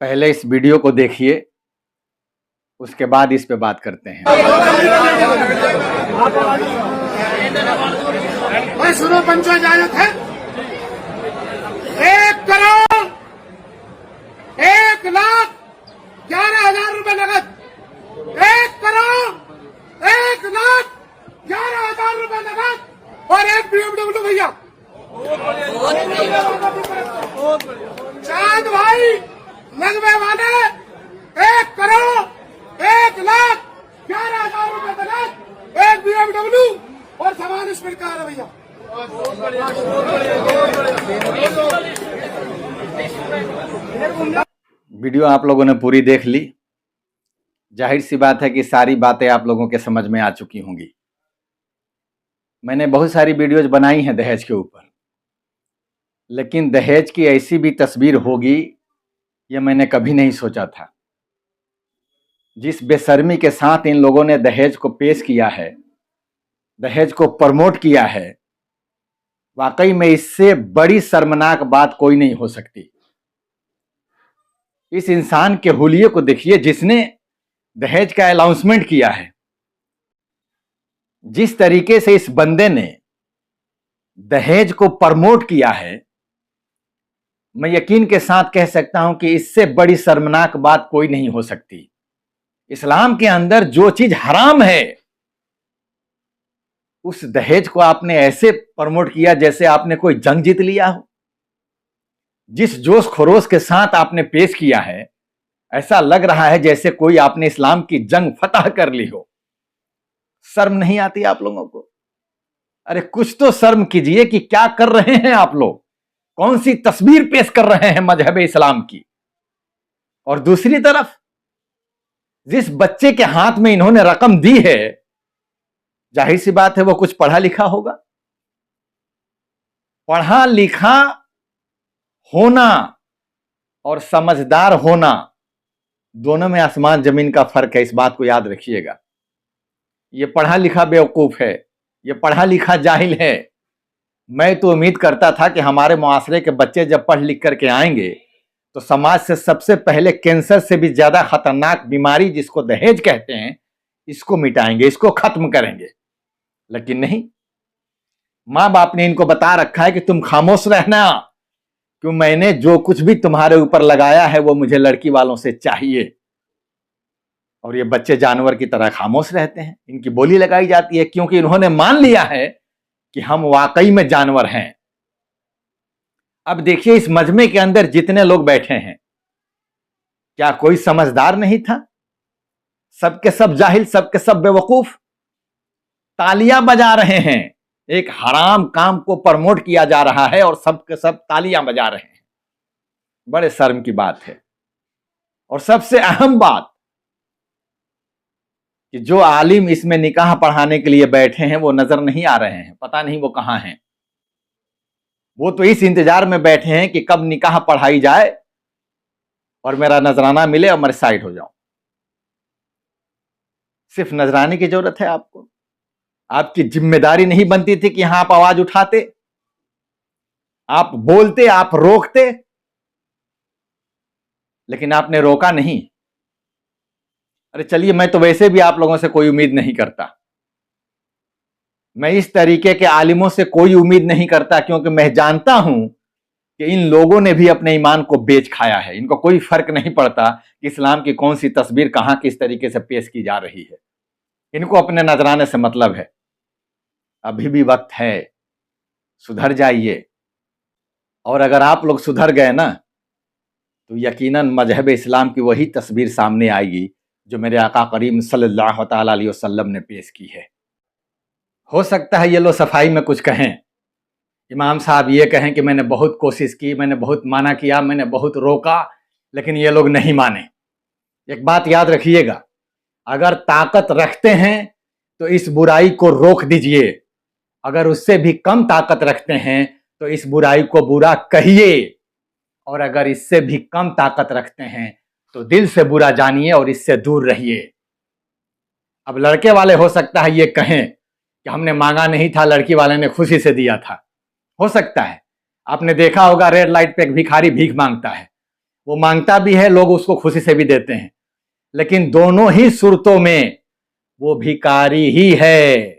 पहले इस वीडियो को देखिए, उसके बाद इस पे बात करते हैं। सुनो, पंचायत इजाजत है। 1,11,11,000 रुपए नगद। 1,11,11,000 रुपए नगद और एक BMW भैया। चांद भाई लगवे वाले 1,11,11,000 रुपए नगद, एक BMW और सामान स्पीड कार है भैया। वीडियो आप लोगों ने पूरी देख ली। जाहिर सी बात है कि सारी बातें आप लोगों के समझ में आ चुकी होंगी। मैंने बहुत सारी वीडियोज बनाई हैं दहेज के ऊपर, लेकिन दहेज की ऐसी भी तस्वीर होगी यह मैंने कभी नहीं सोचा था। जिस बेशर्मी के साथ इन लोगों ने दहेज को पेश किया है, दहेज को प्रमोट किया है, वाकई में इससे बड़ी शर्मनाक बात कोई नहीं हो सकती। इस इंसान के हुलिये को देखिए जिसने दहेज का अनाउंसमेंट किया है। जिस तरीके से इस बंदे ने दहेज को प्रमोट किया है, मैं यकीन के साथ कह सकता हूं कि इससे बड़ी शर्मनाक बात कोई नहीं हो सकती। इस्लाम के अंदर जो चीज हराम है, उस दहेज को आपने ऐसे प्रमोट किया जैसे आपने कोई जंग जीत लिया हो। जिस जोश खरोश के साथ आपने पेश किया है, ऐसा लग रहा है जैसे कोई आपने इस्लाम की जंग फतह कर ली हो। शर्म नहीं आती आप लोगों को? अरे कुछ तो शर्म कीजिए कि क्या कर रहे हैं आप लोग, कौन सी तस्वीर पेश कर रहे हैं मजहब इस्लाम की। और दूसरी तरफ जिस बच्चे के हाथ में इन्होंने रकम दी है, जाहिर सी बात है वो कुछ पढ़ा लिखा होगा। पढ़ा लिखा होना और समझदार होना, दोनों में आसमान जमीन का फर्क है। इस बात को याद रखिएगा। ये पढ़ा लिखा बेवकूफ है, ये पढ़ा लिखा जाहिल है। मैं तो उम्मीद करता था कि हमारे मुआशरे के बच्चे जब पढ़ लिख करके आएंगे तो समाज से सबसे पहले कैंसर से भी ज्यादा खतरनाक बीमारी जिसको दहेज कहते हैं, इसको मिटाएंगे, इसको खत्म करेंगे। लेकिन नहीं, मां बाप ने इनको बता रखा है कि तुम खामोश रहना, क्यों मैंने जो कुछ भी तुम्हारे ऊपर लगाया है वो मुझे लड़की वालों से चाहिए। और ये बच्चे जानवर की तरह खामोश रहते हैं, इनकी बोली लगाई जाती है, क्योंकि इन्होंने मान लिया है कि हम वाकई में जानवर हैं। अब देखिए, इस मजमे के अंदर जितने लोग बैठे हैं, क्या कोई समझदार नहीं था? सबके सब जाहिल, सबके सब बेवकूफ तालियां बजा रहे हैं। एक हराम काम को प्रमोट किया जा रहा है और सबके सब तालियां बजा रहे हैं। बड़े शर्म की बात है। और सबसे अहम बात कि जो आलिम इसमें निकाह पढ़ाने के लिए बैठे हैं वो नजर नहीं आ रहे हैं। पता नहीं वो कहां हैं। वो तो इस इंतजार में बैठे हैं कि कब निकाह पढ़ाई जाए और मेरा नजराना मिले और मैं साइड हो जाऊं। सिर्फ नजराने की जरूरत है आपको। आपकी जिम्मेदारी नहीं बनती थी कि यहां आप आवाज उठाते, आप बोलते, आप रोकते, लेकिन आपने रोका नहीं। अरे चलिए, मैं तो वैसे भी आप लोगों से कोई उम्मीद नहीं करता। मैं इस तरीके के आलिमों से कोई उम्मीद नहीं करता, क्योंकि मैं जानता हूं कि इन लोगों ने भी अपने ईमान को बेच खाया है। इनको कोई फर्क नहीं पड़ता कि इस्लाम की कौन सी तस्वीर कहां किस तरीके से पेश की जा रही है। इनको अपने नजराने से मतलब है। अभी भी वक्त है, सुधर जाइए। और अगर आप लोग सुधर गए ना, तो यकीनन मजहब इस्लाम की वही तस्वीर सामने आएगी जो मेरे आका करीम सल्लल्लाहु अलैहि वसल्लम ने पेश की है। हो सकता है ये लोग सफाई में कुछ कहें, इमाम साहब ये कहें कि मैंने बहुत कोशिश की, मैंने बहुत माना किया, मैंने बहुत रोका, लेकिन ये लोग नहीं माने। एक बात याद रखिएगा, अगर ताकत रखते हैं तो इस बुराई को रोक दीजिए। अगर उससे भी कम ताकत रखते हैं तो इस बुराई को बुरा कहिए। और अगर इससे भी कम ताकत रखते हैं तो दिल से बुरा जानिए और इससे दूर रहिए। अब लड़के वाले हो सकता है ये कहें कि हमने मांगा नहीं था, लड़की वाले ने खुशी से दिया था। हो सकता है। आपने देखा होगा रेड लाइट पे एक भिखारी भीख मांगता है, वो मांगता भी है, लोग उसको खुशी से भी देते हैं, लेकिन दोनों ही सूरतों में वो भिखारी ही है।